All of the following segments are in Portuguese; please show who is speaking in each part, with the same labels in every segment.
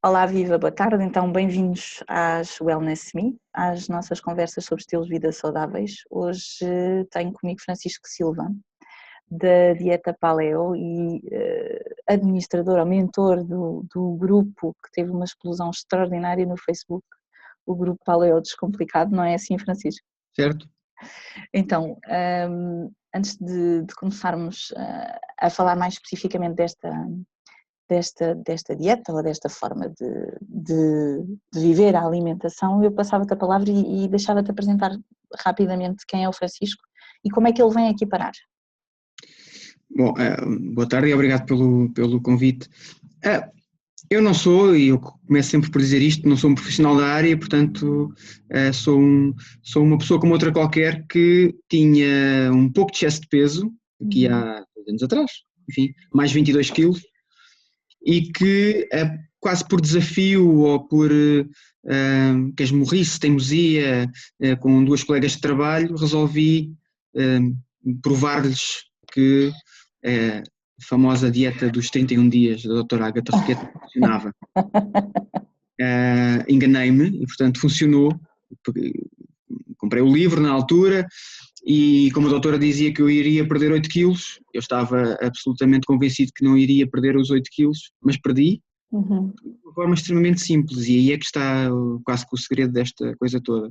Speaker 1: Olá, viva, boa tarde. Então, bem-vindos às Wellness Me, às nossas conversas sobre estilos de vida saudáveis. Hoje tenho comigo Francisco Silva, da Dieta Paleo e administrador ou mentor do grupo que teve uma explosão extraordinária no Facebook, o grupo Paleo Descomplicado, não é assim, Francisco?
Speaker 2: Certo?
Speaker 1: Então, antes de começarmos a falar mais especificamente desta dieta ou desta forma de viver a alimentação, eu passava-te a palavra e deixava-te apresentar rapidamente quem é o Francisco e como é que ele vem aqui parar.
Speaker 2: Bom, boa tarde e obrigado pelo convite. Eu não sou, e eu começo sempre por dizer isto, não sou um profissional da área, portanto sou uma pessoa como outra qualquer que tinha um pouco de excesso de peso, aqui há 2 anos atrás, enfim, mais 22 quilos, e que quase por desafio ou por casmurrice, teimosia, com 2 colegas de trabalho, resolvi provar-lhes que a famosa dieta dos 31 dias da doutora Agatha Roquette funcionava. Enganei-me e, portanto, funcionou. Comprei o livro na altura e, como a doutora dizia que eu iria perder 8 quilos, eu estava absolutamente convencido que não iria perder os 8 quilos, mas perdi de uma forma extremamente simples, e aí é que está quase que o segredo desta coisa toda.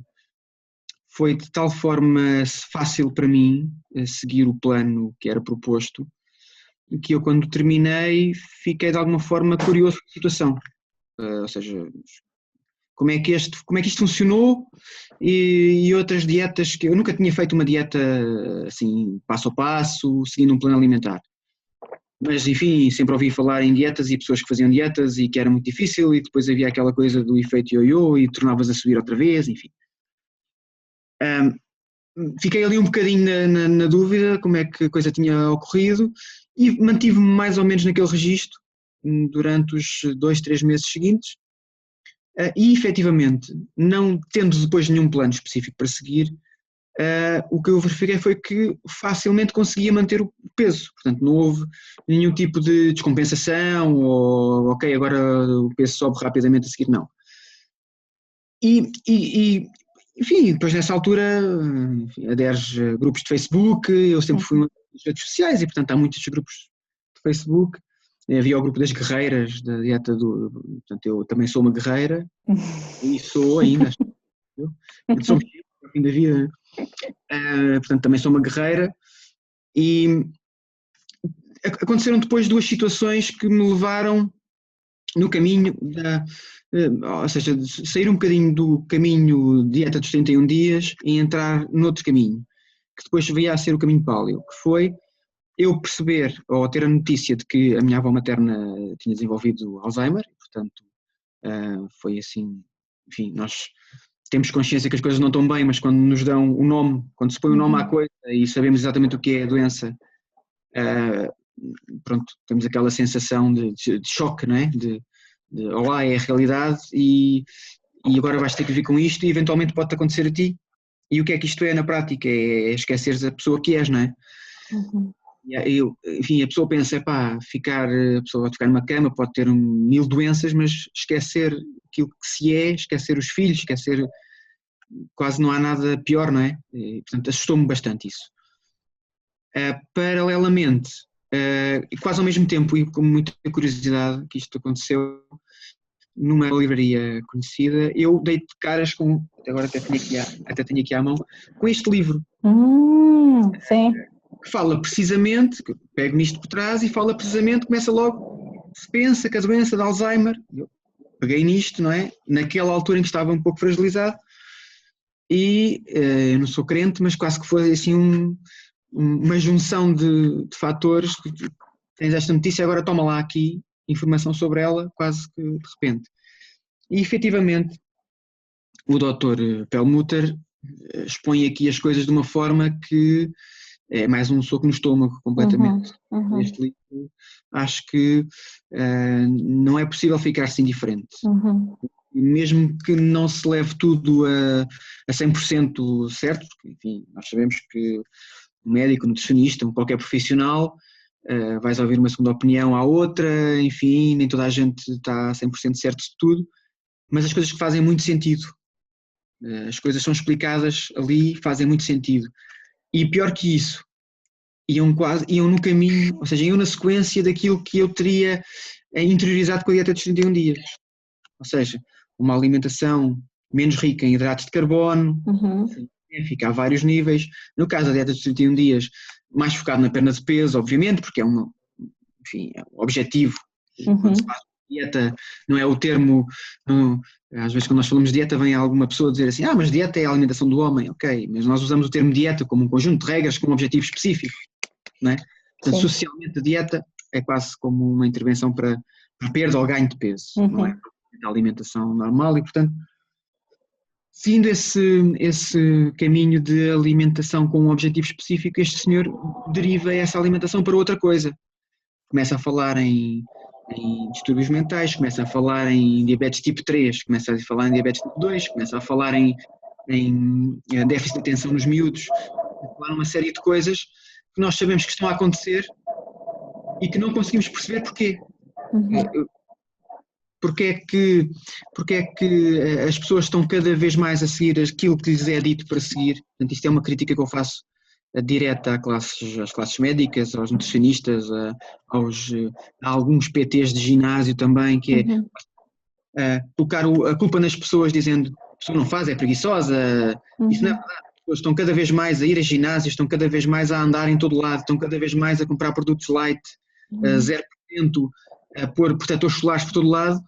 Speaker 2: Foi de tal forma fácil para mim seguir o plano que era proposto, que eu, quando terminei, fiquei de alguma forma curioso com a situação. Ou seja, como é que isto funcionou, e outras dietas que eu nunca tinha feito uma dieta assim, passo a passo, seguindo um plano alimentar. Mas, enfim, sempre ouvi falar em dietas e pessoas que faziam dietas e que era muito difícil, e depois havia aquela coisa do efeito ioiô e tornavas a subir outra vez, enfim. Fiquei ali um bocadinho na dúvida como é que a coisa tinha ocorrido e mantive-me mais ou menos naquele registro durante os 2, 3 meses seguintes, e efetivamente, não tendo depois nenhum plano específico para seguir, o que eu verifiquei foi que facilmente conseguia manter o peso, portanto não houve nenhum tipo de descompensação ou ok, agora o peso sobe rapidamente a seguir, não. Enfim, depois nessa altura, enfim, aderes a grupos de Facebook, eu sempre fui uma das redes sociais e, portanto, há muitos grupos de Facebook. Havia o grupo das guerreiras, da dieta portanto, eu também sou uma guerreira, e sou ainda, acho eu. Somos no fim da vida, portanto, também sou uma guerreira, e aconteceram depois 2 situações que me levaram no caminho ou seja, sair um bocadinho do caminho dieta dos 31 dias e entrar noutro caminho, que depois veio a ser o caminho paleo, que foi eu perceber ou ter a notícia de que a minha avó materna tinha desenvolvido Alzheimer, portanto foi assim, enfim, nós temos consciência que as coisas não estão bem, mas quando nos dão o nome, quando se põe o nome à coisa e sabemos exatamente o que é a doença, pronto, temos aquela sensação de choque, não é? De olá, é a realidade e agora vais ter que vir com isto e eventualmente pode acontecer a ti. E o que é que isto é na prática? É esqueceres a pessoa que és, não é? Enfim, a pessoa pensa, pá, a pessoa vai ficar numa cama, pode ter 1000 doenças, mas esquecer aquilo que se é, esquecer os filhos, esquecer, quase não há nada pior, não é? E, portanto, assustou-me bastante isso. Paralelamente, e quase ao mesmo tempo, e com muita curiosidade que isto aconteceu, numa livraria conhecida, eu dei de caras com, agora até tenho aqui à mão, com este livro.
Speaker 1: Sim.
Speaker 2: Que fala precisamente, que pego nisto por trás e fala precisamente, começa logo, se pensa que a doença de Alzheimer, eu peguei nisto, não é? Naquela altura em que estava um pouco fragilizado, e eu não sou crente, mas quase que foi assim uma junção de fatores, que tens esta notícia, agora toma lá aqui informação sobre ela, quase que de repente. E efetivamente o Dr. Perlmutter expõe aqui as coisas de uma forma que é mais um soco no estômago completamente. Este livro, acho que não é possível ficar-se indiferente. Mesmo que não se leve tudo a 100% certo, porque enfim, nós sabemos que um médico, um nutricionista, qualquer profissional vais ouvir uma segunda opinião à outra, enfim, nem toda a gente está 100% certo de tudo, mas as coisas que fazem muito sentido, as coisas são explicadas ali, fazem muito sentido. E pior que isso, iam no caminho, ou seja, iam na sequência daquilo que eu teria interiorizado com a dieta dos 31 dias. Ou seja, uma alimentação menos rica em hidratos de carbono, fica a vários níveis. No caso da dieta dos 31 dias, mais focado na perda de peso, obviamente, porque é um objetivo. Quando se faz dieta, não é o termo, às vezes quando nós falamos de dieta vem alguma pessoa dizer assim, mas dieta é a alimentação do homem, ok, mas nós usamos o termo dieta como um conjunto de regras com um objetivo específico, não é? Portanto, socialmente a dieta é quase como uma intervenção para perda ou ganho de peso, não é a alimentação normal e, portanto, seguindo esse caminho de alimentação com um objetivo específico, este senhor deriva essa alimentação para outra coisa. Começa a falar em distúrbios mentais, começa a falar em diabetes tipo 3, começa a falar em diabetes tipo 2, começa a falar em déficit de atenção nos miúdos, a falar uma série de coisas que nós sabemos que estão a acontecer e que não conseguimos perceber porquê. Porque é que as pessoas estão cada vez mais a seguir aquilo que lhes é dito para seguir. Portanto, isto é uma crítica que eu faço direta às classes médicas, aos nutricionistas, a alguns PTs de ginásio também, que é colocar a culpa nas pessoas dizendo a pessoa não faz, é preguiçosa. Isso não é verdade. As pessoas estão cada vez mais a ir a ginásios, estão cada vez mais a andar em todo lado, estão cada vez mais a comprar produtos light, 0%, a pôr protetores solares por todo lado,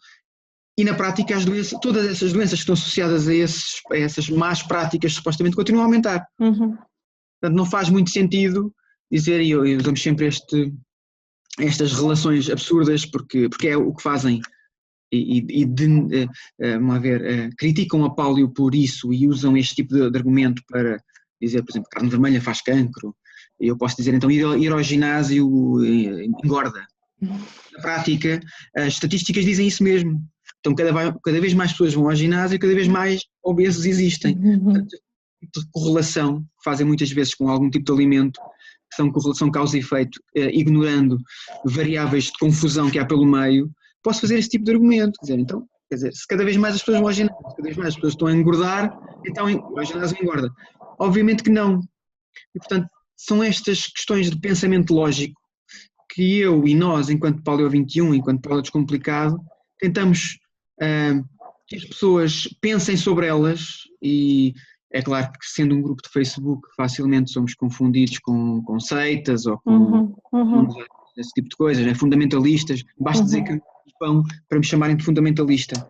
Speaker 2: e na prática todas essas doenças que estão associadas a essas más práticas supostamente continuam a aumentar. Portanto, não faz muito sentido dizer, e usamos sempre estas relações absurdas, porque é o que fazem, criticam a páleo por isso e usam este tipo de argumento para dizer, por exemplo, carne vermelha faz cancro, e eu posso dizer, então ir ao ginásio engorda. Na prática, as estatísticas dizem isso mesmo. Então, cada vez mais pessoas vão ao ginásio e cada vez mais obesos existem. Portanto, de correlação que fazem muitas vezes com algum tipo de alimento, que são correlação causa e efeito, ignorando variáveis de confusão que há pelo meio, posso fazer esse tipo de argumento. Quer dizer, se cada vez mais as pessoas vão ao ginásio, cada vez mais as pessoas estão a engordar, então o ginásio engorda. Obviamente que não. E, portanto, são estas questões de pensamento lógico que eu e nós, enquanto Paleo 21, enquanto Paleo Descomplicado, tentamos que as pessoas pensem sobre elas, e é claro que sendo um grupo de Facebook facilmente somos confundidos com seitas ou com esse tipo de coisas, né? Fundamentalistas, basta dizer que eu como pão para me chamarem de fundamentalista.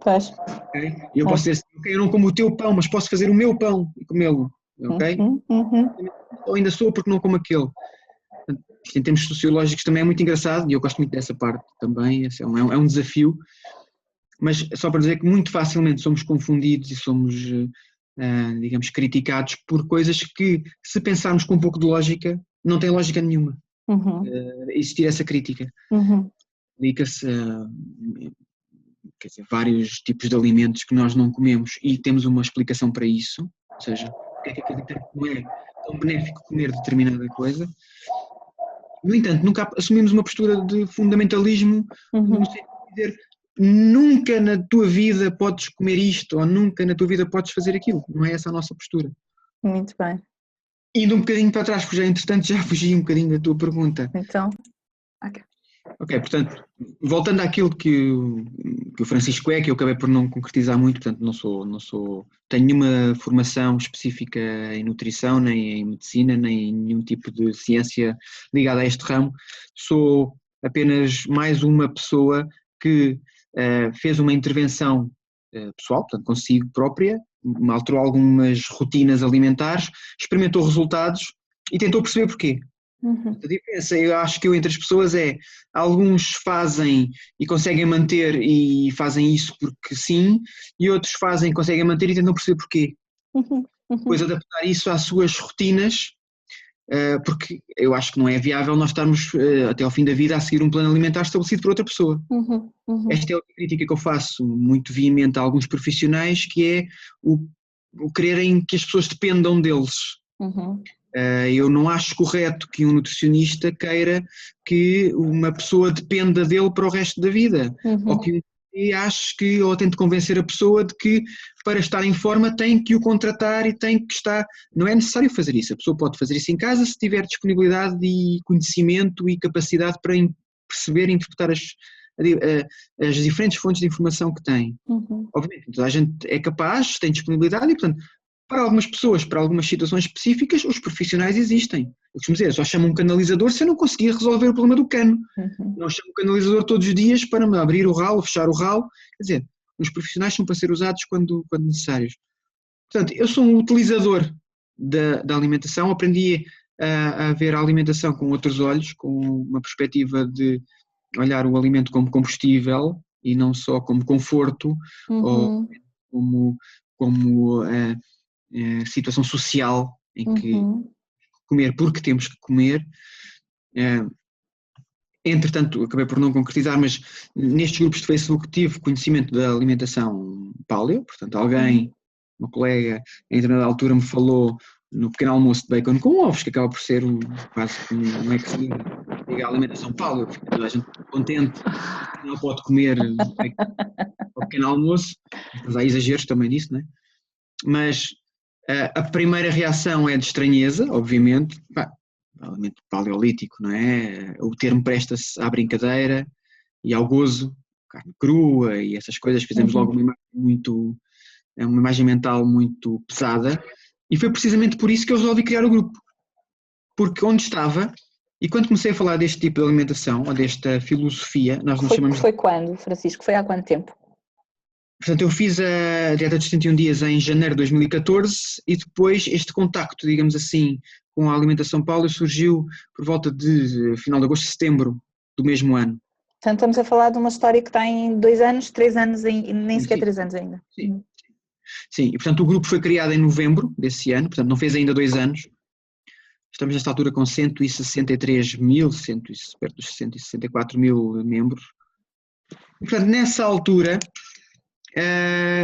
Speaker 2: Okay? E eu posso dizer assim, ok, eu não como o teu pão, mas posso fazer o meu pão e comê-lo, ok? Ou ainda sou porque não como aquele. Isto em termos sociológicos também é muito engraçado e eu gosto muito dessa parte também, é um desafio, mas só para dizer que muito facilmente somos confundidos e somos, digamos, criticados por coisas que, se pensarmos com um pouco de lógica, não tem lógica nenhuma. Existir essa crítica. Aplica-se a vários tipos de alimentos que nós não comemos e temos uma explicação para isso, ou seja, porque é que acreditamos que não é tão benéfico comer determinada coisa. No entanto, nunca assumimos uma postura de fundamentalismo no sentido de dizer nunca na tua vida podes comer isto ou nunca na tua vida podes fazer aquilo. Não é essa a nossa postura.
Speaker 1: Muito bem.
Speaker 2: Indo um bocadinho para trás, porque entretanto já fugi um bocadinho da tua pergunta.
Speaker 1: Então,
Speaker 2: ok, portanto, voltando àquilo que o Francisco que eu acabei por não concretizar muito, portanto não tenho nenhuma formação específica em nutrição, nem em medicina, nem em nenhum tipo de ciência ligada a este ramo, sou apenas mais uma pessoa que fez uma intervenção pessoal, portanto consigo própria, alterou algumas rotinas alimentares, experimentou resultados e tentou perceber porquê. A diferença, eu acho que entre as pessoas alguns fazem e conseguem manter e fazem isso porque sim, e outros fazem e conseguem manter e tentam perceber porquê. Depois adaptar isso às suas rotinas, porque eu acho que não é viável nós estarmos até ao fim da vida a seguir um plano alimentar estabelecido por outra pessoa. Esta é outra crítica que eu faço muito veemente a alguns profissionais, que é o quererem que as pessoas dependam deles. Eu não acho correto que um nutricionista queira que uma pessoa dependa dele para o resto da vida. Ou que ou tente convencer a pessoa de que para estar em forma tem que o contratar e tem que estar. Não é necessário fazer isso. A pessoa pode fazer isso em casa se tiver disponibilidade e conhecimento e capacidade para perceber e interpretar as diferentes fontes de informação que tem. Obviamente, toda a gente é capaz, tem disponibilidade e, portanto, para algumas pessoas, para algumas situações específicas, os profissionais existem. Eu costumo dizer, eu só chamo um canalizador se eu não conseguir resolver o problema do cano. Não chamo um canalizador todos os dias para me abrir o ralo, fechar o ralo. Quer dizer, os profissionais são para ser usados quando necessários. Portanto, eu sou um utilizador da alimentação, aprendi a ver a alimentação com outros olhos, com uma perspectiva de olhar o alimento como combustível e não só como conforto ou como situação social em que comer porque temos que comer. Entretanto, acabei por não concretizar, mas nestes grupos de Facebook tive conhecimento da alimentação paleo, portanto alguém, uma colega, em determinada altura me falou no pequeno almoço de bacon com ovos, que acaba por ser quase como é que se liga à alimentação paleo, fica toda a gente contente, não pode comer bacon ao pequeno almoço, mas há exageros também nisso, não é? Mas a primeira reação é de estranheza, obviamente, alimento paleolítico, não é? O termo presta-se à brincadeira e ao gozo, carne crua e essas coisas, fizemos logo uma imagem mental muito pesada, e foi precisamente por isso que eu resolvi criar o grupo, porque onde estava, e quando comecei a falar deste tipo de alimentação, ou desta filosofia, nós nos chamamos...
Speaker 1: Foi quando, Francisco? Foi há quanto tempo?
Speaker 2: Portanto, eu fiz a dieta dos 71 dias em janeiro de 2014 e depois este contacto, digamos assim, com a alimentação paleo surgiu por volta de final de agosto, setembro do mesmo ano.
Speaker 1: Portanto, estamos a falar de uma história que tem 2 anos, 3 anos, nem sequer 3 anos ainda.
Speaker 2: Sim, e portanto o grupo foi criado em novembro desse ano, portanto não fez ainda 2 anos. Estamos nesta altura com 163 mil, perto dos 164 mil membros. E, portanto, nessa altura...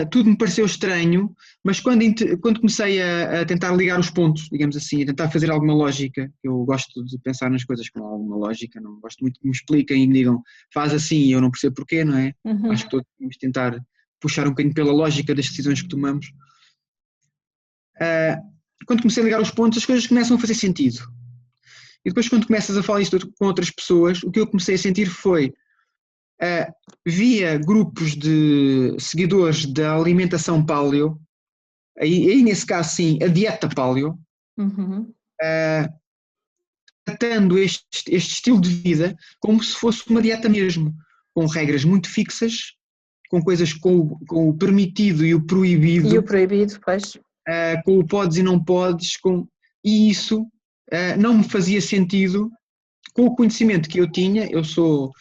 Speaker 2: tudo me pareceu estranho, mas quando comecei a tentar ligar os pontos, digamos assim, a tentar fazer alguma lógica, eu gosto de pensar nas coisas com alguma lógica, não gosto muito que me expliquem e me digam faz assim e eu não percebo porquê, não é? Acho que todos temos de tentar puxar um bocadinho pela lógica das decisões que tomamos. Quando comecei a ligar os pontos, as coisas começam a fazer sentido. E depois quando começas a falar isto com outras pessoas, o que eu comecei a sentir foi via grupos de seguidores da alimentação paleo, aí nesse caso sim, a dieta paleo, tratando este estilo de vida como se fosse uma dieta mesmo, com regras muito fixas, com coisas com o permitido e o proibido.
Speaker 1: E o proibido, pois.
Speaker 2: Com o podes e não podes, e isso não me fazia sentido com o conhecimento que eu tinha. Eu sou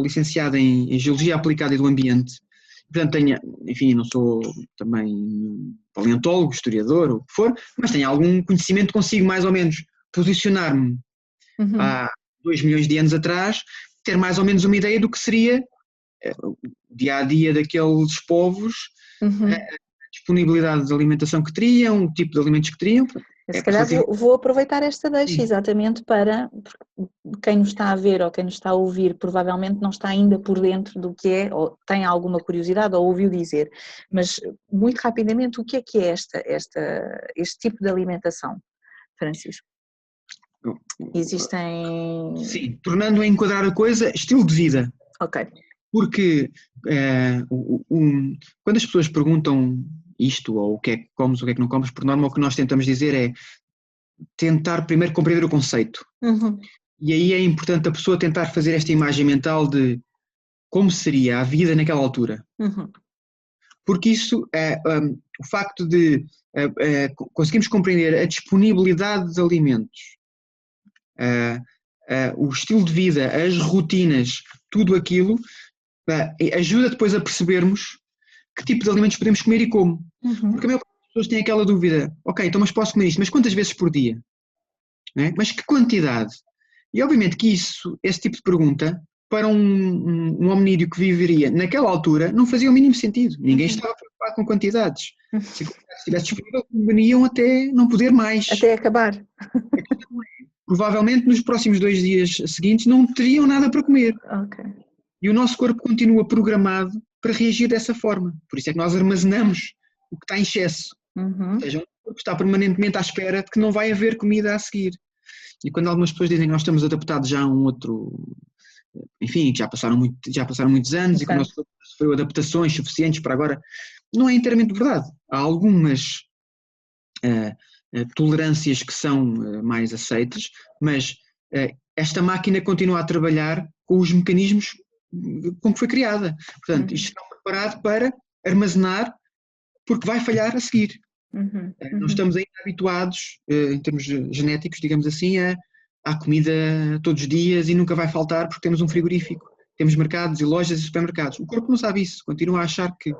Speaker 2: licenciado em Geologia Aplicada e do Ambiente, portanto não sou também paleontólogo, historiador, o que for, mas tenho algum conhecimento, consigo mais ou menos posicionar-me há 2 milhões de anos atrás, ter mais ou menos uma ideia do que seria o dia-a-dia daqueles povos, a disponibilidade de alimentação que teriam, o tipo de alimentos que teriam.
Speaker 1: Se calhar vou aproveitar esta deixa exatamente para quem nos está a ver ou quem nos está a ouvir provavelmente não está ainda por dentro do que é, ou tem alguma curiosidade ou ouviu dizer, mas muito rapidamente o que é este tipo de alimentação, Francisco? Existem...
Speaker 2: Sim, tornando a enquadrar a coisa, estilo de vida.
Speaker 1: Ok.
Speaker 2: Porque quando as pessoas perguntam isto, ou o que é que comes, o que é que não comes, por norma o que nós tentamos dizer é tentar primeiro compreender o conceito. E aí é importante a pessoa tentar fazer esta imagem mental de como seria a vida naquela altura. Porque isso, o facto de conseguirmos compreender a disponibilidade de alimentos, o estilo de vida, as rotinas, tudo aquilo, ajuda depois a percebermos que tipo de alimentos podemos comer e como. Porque a maior parte das pessoas tem aquela dúvida, ok, então mas posso comer isto, mas quantas vezes por dia? Não é? Mas que quantidade? E obviamente que esse tipo de pergunta, para um hominídeo que viveria naquela altura, não fazia o mínimo sentido. Ninguém estava preocupado preocupado com quantidades. Se a quantidade estivesse disponível, comeriam até não poder mais.
Speaker 1: Até acabar.
Speaker 2: Provavelmente nos próximos 2 dias seguintes não teriam nada para comer.
Speaker 1: Ok.
Speaker 2: E o nosso corpo continua programado para reagir dessa forma. Por isso é que nós armazenamos o que está em excesso.
Speaker 1: Uhum.
Speaker 2: Ou seja, o corpo está permanentemente à espera de que não vai haver comida a seguir. E quando algumas pessoas dizem que nós estamos adaptados já a um outro... Enfim, que já passaram muitos anos e que o nosso corpo sofreu adaptações suficientes para agora, não é inteiramente verdade. Há algumas tolerâncias que são mais aceitas, mas esta máquina continua a trabalhar com os mecanismos com que foi criada. Portanto, isto está preparado para armazenar, porque vai falhar a seguir. Nós estamos ainda habituados, em termos genéticos, digamos assim, à comida todos os dias e nunca vai faltar porque temos um frigorífico, temos mercados e lojas e supermercados. O corpo não sabe isso, continua a achar que...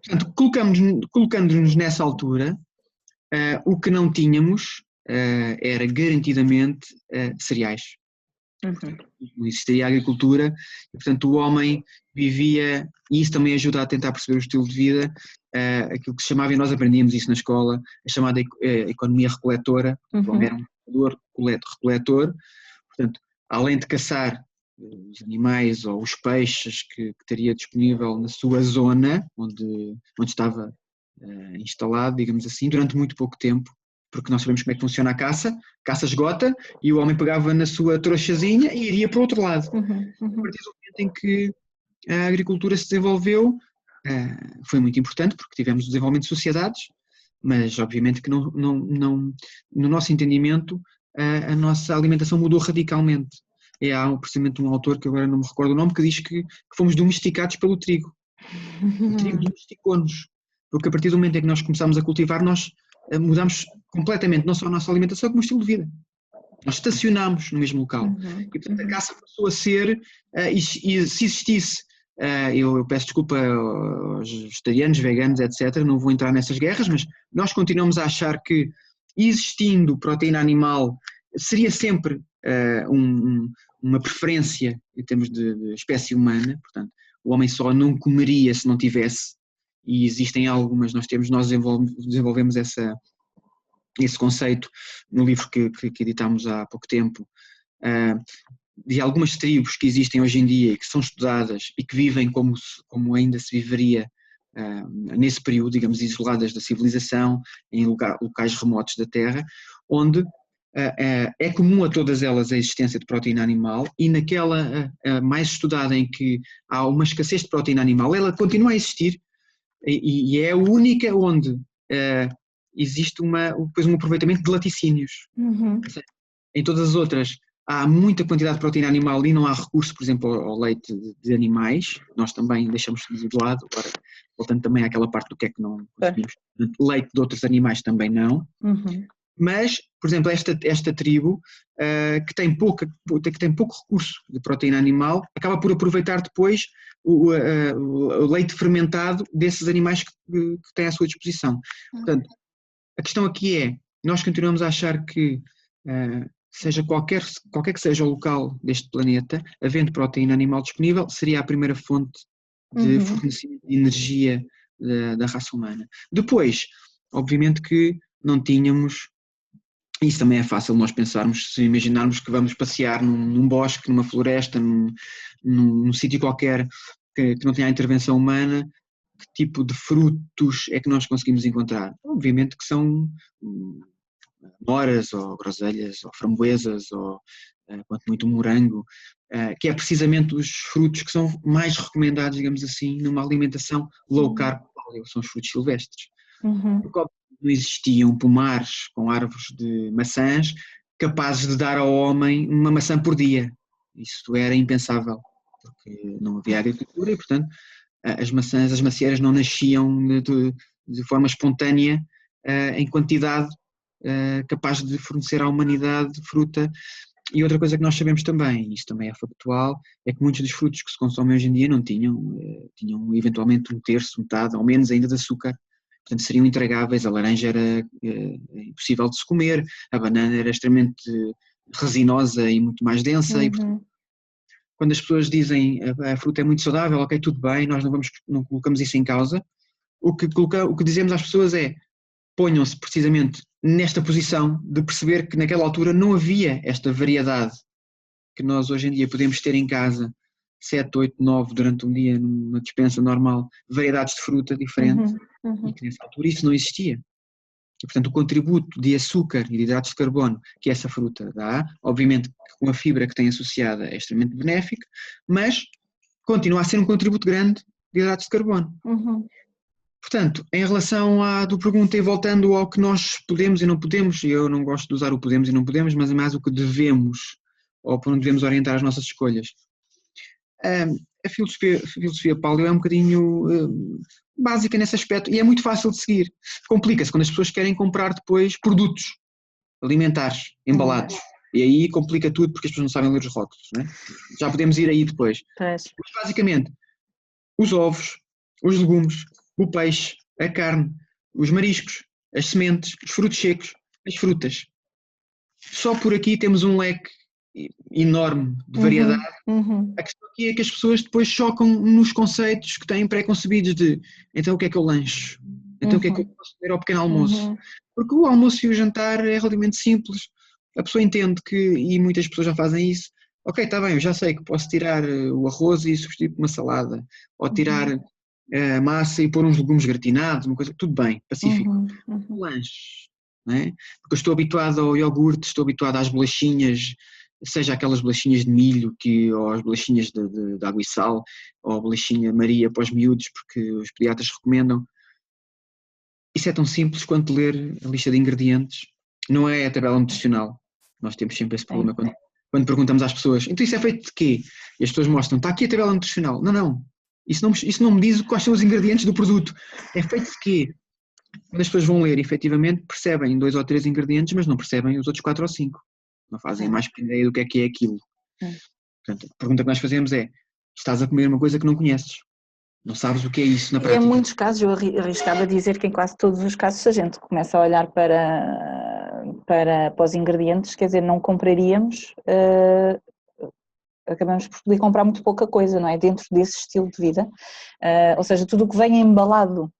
Speaker 2: Portanto, colocando-nos nessa altura, o que não tínhamos era garantidamente cereais. Não existia agricultura e, portanto, o homem vivia, e isso também ajuda a tentar perceber o estilo de vida, aquilo que se chamava, e nós aprendíamos isso na escola, a chamada economia recoletora. O homem era um caçador-recoletor, portanto, além de caçar os animais ou os peixes que teria disponível na sua zona, onde estava instalado, digamos assim, durante muito pouco tempo, porque nós sabemos como é que funciona a caça esgota e o homem pegava na sua trouxazinha e iria para o outro lado. A partir do momento em que a agricultura se desenvolveu, foi muito importante porque tivemos o desenvolvimento de sociedades, mas obviamente que no nosso entendimento a nossa alimentação mudou radicalmente. Há precisamente um autor que agora não me recordo o nome que diz que fomos domesticados pelo trigo. O trigo domesticou-nos, porque a partir do momento em que nós começámos a cultivar, nós mudamos completamente não só a nossa alimentação como o estilo de vida. Nós estacionámos no mesmo local. E portanto a caça passou a ser, e se existisse, eu peço desculpa aos vegetarianos, veganos, etc., não vou entrar nessas guerras, mas nós continuamos a achar que existindo proteína animal seria sempre uma preferência em termos de espécie humana, portanto o homem só não comeria se não tivesse, e existem algumas, nós desenvolvemos esse conceito no livro que editámos há pouco tempo, de algumas tribos que existem hoje em dia e que são estudadas e que vivem como ainda se viveria nesse período, digamos, isoladas da civilização, em locais remotos da Terra, onde é comum a todas elas a existência de proteína animal, e naquela mais estudada em que há uma escassez de proteína animal, ela continua a existir e é a única onde existe depois um aproveitamento de laticínios. Em todas as outras há muita quantidade de proteína animal e não há recurso, por exemplo, ao leite de animais. Nós também deixamos de lado, agora voltando também àquela parte do que é que não consumimos. Leite de outros animais também não. Mas, por exemplo, esta tribo que tem pouco recurso de proteína animal, acaba por aproveitar depois o leite fermentado desses animais que têm à sua disposição. Portanto, a questão aqui é, nós continuamos a achar que seja qualquer que seja o local deste planeta, havendo proteína animal disponível, seria a primeira fonte de fornecimento de energia da raça humana. Depois, obviamente que não tínhamos, isso também é fácil nós pensarmos, se imaginarmos que vamos passear num bosque, numa floresta, num sítio qualquer que não tenha a intervenção humana, que tipo de frutos é que nós conseguimos encontrar? Obviamente que são moras, ou groselhas, ou framboesas, ou quanto muito morango, que é precisamente os frutos que são mais recomendados, digamos assim, numa alimentação low carb, são os frutos silvestres. Porque não existiam pomares com árvores de maçãs capazes de dar ao homem uma maçã por dia. Isso era impensável, porque não havia agricultura e, portanto, as macieiras não nasciam de forma espontânea em quantidade capaz de fornecer à humanidade fruta. E outra coisa que nós sabemos também, isso também é factual, é que muitos dos frutos que se consomem hoje em dia não tinham eventualmente um terço, metade, ou menos ainda de açúcar. Portanto, seriam intragáveis, a laranja era impossível de se comer, a banana era extremamente resinosa e muito mais densa, e portanto, quando as pessoas dizem a fruta é muito saudável, ok, tudo bem, nós não colocamos isso em causa, o que dizemos às pessoas é: ponham-se precisamente nesta posição de perceber que naquela altura não havia esta variedade que nós hoje em dia podemos ter em casa, 7, 8, 9 durante um dia numa despensa normal, variedades de fruta diferentes, e que nessa altura isso não existia. E, portanto, o contributo de açúcar e de hidratos de carbono que essa fruta dá, obviamente com a fibra que tem associada é extremamente benéfico, mas continua a ser um contributo grande de hidratos de carbono. Portanto, em relação à tua pergunta e voltando ao que nós podemos e não podemos, eu não gosto de usar o podemos e não podemos, mas é mais o que devemos, ou por onde devemos orientar as nossas escolhas. A filosofia paleo é um bocadinho básica nesse aspecto e é muito fácil de seguir. Complica-se quando as pessoas querem comprar depois produtos alimentares, embalados. E aí complica tudo porque as pessoas não sabem ler os rótulos, não é? Já podemos ir aí depois. Mas basicamente, os ovos, os legumes, o peixe, a carne, os mariscos, as sementes, os frutos secos, as frutas. Só por aqui temos um leque enorme de variedade. A questão aqui é que as pessoas depois chocam nos conceitos que têm pré-concebidos de então o que é que eu lancho? Então o que é que eu posso comer ao pequeno almoço? Porque o almoço e o jantar é relativamente simples. A pessoa entende que, e muitas pessoas já fazem isso, ok, está bem, eu já sei que posso tirar o arroz e substituir por uma salada, ou tirar a massa e pôr uns legumes gratinados, uma coisa, tudo bem, pacífico. O lanche, não é? Porque eu estou habituado ao iogurte, estou habituado às bolachinhas, seja aquelas bolachinhas de milho, ou as bolachinhas de água e sal, ou a bolachinha Maria para os miúdos, porque os pediatras recomendam. Isso é tão simples quanto ler a lista de ingredientes. Não é a tabela nutricional. Nós temos sempre esse problema quando perguntamos às pessoas, então isso é feito de quê? E as pessoas mostram, está aqui a tabela nutricional. Não. Isso não me diz quais são os ingredientes do produto. É feito de quê? Quando as pessoas vão ler, efetivamente, percebem 2 ou 3 ingredientes, mas não percebem os outros 4 ou 5. Não fazem a mais pequena ideia do que é aquilo. Portanto, a pergunta que nós fazemos é: estás a comer uma coisa que não conheces? Não sabes o que é isso na prática?
Speaker 1: E em muitos casos, eu arriscava a dizer que em quase todos os casos, se a gente começa a olhar para os ingredientes, quer dizer, não compraríamos, acabamos por poder comprar muito pouca coisa, não é? Dentro desse estilo de vida. Ou seja, tudo o que venha embalado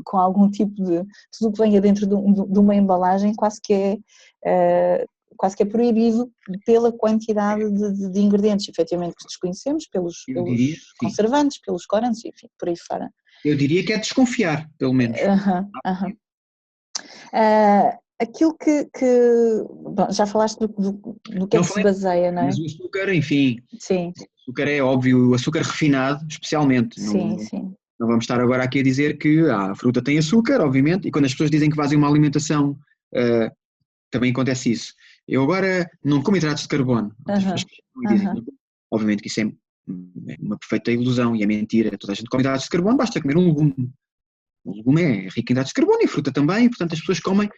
Speaker 1: com algum tipo de... Tudo o que venha dentro de uma embalagem quase que é proibido pela quantidade de ingredientes, efetivamente, que desconhecemos, pelos conservantes, pelos corantes, enfim, por aí fora.
Speaker 2: Eu diria que é desconfiar, pelo menos.
Speaker 1: Aquilo bom, já falaste do que é que se baseia, não é?
Speaker 2: Mas o açúcar, enfim,
Speaker 1: sim.
Speaker 2: O açúcar é óbvio, o açúcar refinado, especialmente.
Speaker 1: Sim.
Speaker 2: Não vamos estar agora aqui a dizer que a fruta tem açúcar, obviamente, e quando as pessoas dizem que fazem uma alimentação, também acontece isso. Eu agora não como hidratos de carbono. Obviamente que isso é uma perfeita ilusão e é mentira. Toda a gente come hidratos de carbono, basta comer um legume. O legume é rico em hidratos de carbono e fruta também, e, portanto as pessoas comem.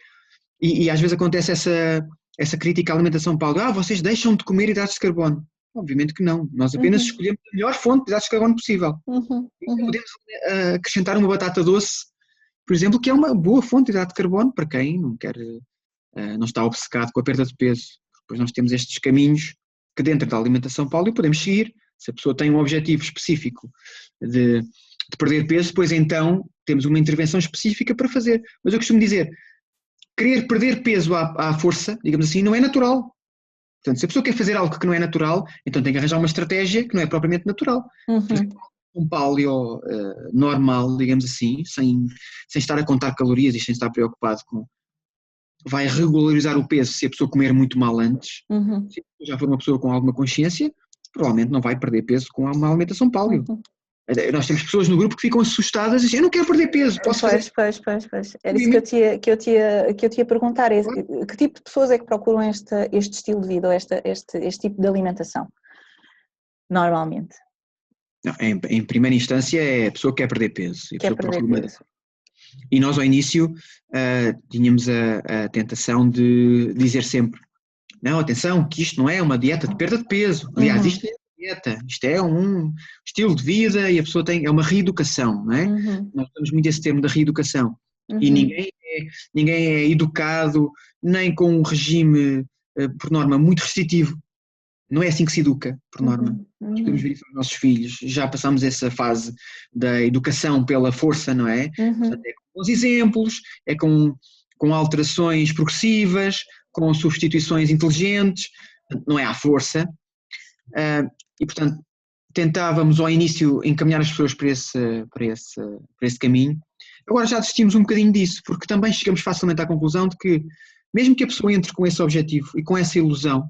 Speaker 2: E às vezes acontece essa crítica à alimentação, Paulo, vocês deixam de comer hidratos de carbono. Obviamente que não. Nós apenas escolhemos a melhor fonte de hidratos de carbono possível. Podemos acrescentar uma batata doce, por exemplo, que é uma boa fonte de hidrato de carbono para quem não está obcecado com a perda de peso. Depois nós temos estes caminhos que dentro da alimentação paleo podemos seguir. Se a pessoa tem um objetivo específico de perder peso, pois então temos uma intervenção específica para fazer. Mas eu costumo dizer, querer perder peso à força, digamos assim, não é natural. Portanto, se a pessoa quer fazer algo que não é natural, então tem que arranjar uma estratégia que não é propriamente natural. Um paleo normal, digamos assim, sem estar a contar calorias e sem estar preocupado com... vai regularizar o peso se a pessoa comer muito mal antes. Se a pessoa já for uma pessoa com alguma consciência, provavelmente não vai perder peso com uma alimentação paleo. Nós temos pessoas no grupo que ficam assustadas e dizem, eu não quero perder peso, posso fazer?
Speaker 1: Pois. Era isso que eu te ia perguntar, que tipo de pessoas é que procuram este estilo de vida ou este tipo de alimentação, normalmente?
Speaker 2: Não, em primeira instância é a pessoa que quer perder peso. E nós ao início tínhamos a tentação de dizer sempre, não, atenção, que isto não é uma dieta de perda de peso, aliás, isto é dieta, isto é um estilo de vida e a pessoa é uma reeducação, não é? Nós usamos muito esse termo da reeducação e ninguém é educado nem com um regime, por norma, muito restritivo, não é assim que se educa, por norma.
Speaker 1: Uhum.
Speaker 2: Podemos ver isso aos nossos filhos. Já passámos essa fase da educação pela força, não é? Portanto, é com bons exemplos, é com alterações progressivas, com substituições inteligentes, não é à força. E, portanto, tentávamos ao início encaminhar as pessoas para esse caminho. Agora já desistimos um bocadinho disso, porque também chegamos facilmente à conclusão de que, mesmo que a pessoa entre com esse objetivo e com essa ilusão,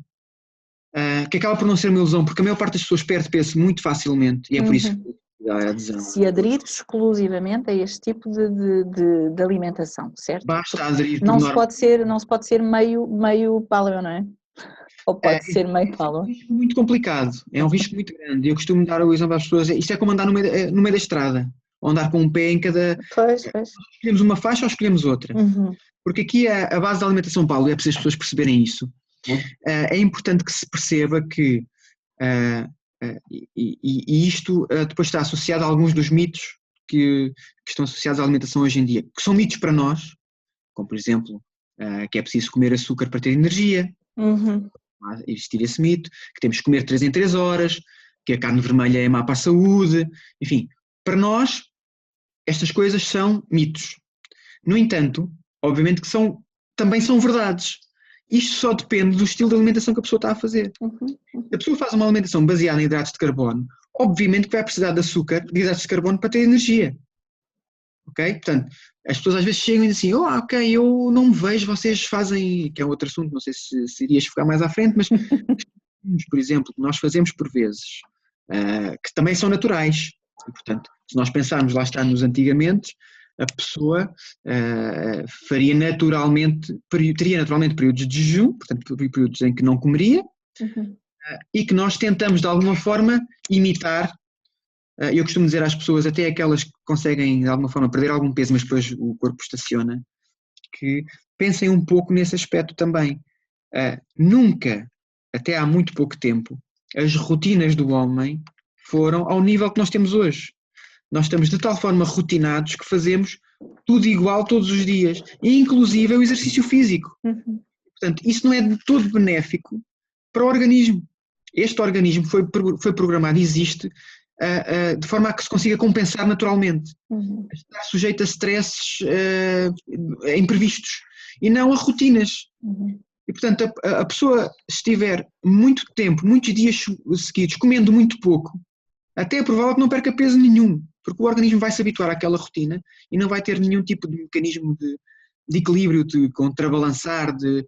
Speaker 2: que acaba por não ser uma ilusão, porque a maior parte das pessoas perde peso muito facilmente, e é por isso que há adesão.
Speaker 1: Se aderir exclusivamente a este tipo de alimentação, certo?
Speaker 2: Basta aderir por
Speaker 1: Não
Speaker 2: norma.
Speaker 1: se pode ser meio paleo, não é? Ou pode ser meio paleo?
Speaker 2: É um risco muito complicado, é um risco muito grande. Eu costumo dar o exemplo às pessoas, isto é como andar no meio da estrada, ou andar com um pé em cada...
Speaker 1: Pois.
Speaker 2: Escolhemos uma faixa ou escolhemos outra. Porque aqui a base da alimentação paleo, é preciso as pessoas perceberem isso. É importante que se perceba que, e isto depois está associado a alguns dos mitos que estão associados à alimentação hoje em dia, que são mitos para nós, como por exemplo, que é preciso comer açúcar para ter energia, existir esse mito, que temos que comer 3 em 3 horas, que a carne vermelha é má para a saúde, enfim, para nós estas coisas são mitos. No entanto, obviamente que também são verdades. Isto só depende do estilo de alimentação que a pessoa está a fazer. Se a pessoa faz uma alimentação baseada em hidratos de carbono, obviamente que vai precisar de açúcar, de hidratos de carbono para ter energia. Ok? Portanto, as pessoas às vezes chegam e dizem assim, ok, eu não me vejo, vocês fazem, que é outro assunto, não sei se irias focar mais à frente, mas por exemplo, que nós fazemos por vezes, que também são naturais. E, portanto, se nós pensarmos, lá está, nos antigamente, a pessoa teria naturalmente períodos de jejum, portanto, períodos em que não comeria, e que nós tentamos, de alguma forma, imitar. Eu costumo dizer às pessoas, até aquelas que conseguem, de alguma forma, perder algum peso, mas depois o corpo estaciona, que pensem um pouco nesse aspecto também. Nunca, até há muito pouco tempo, as rotinas do homem foram ao nível que nós temos hoje. Nós estamos de tal forma rotinados que fazemos tudo igual todos os dias, inclusive o exercício físico. Portanto, isso não é de todo benéfico para o organismo. Este organismo foi programado, existe, de forma a que se consiga compensar naturalmente. Estar sujeito a stresses imprevistos e não a rotinas. E, portanto, a pessoa, se estiver muito tempo, muitos dias seguidos, comendo muito pouco, até é provável que não perca peso nenhum, porque o organismo vai se habituar àquela rotina e não vai ter nenhum tipo de mecanismo de equilíbrio, de contrabalançar, de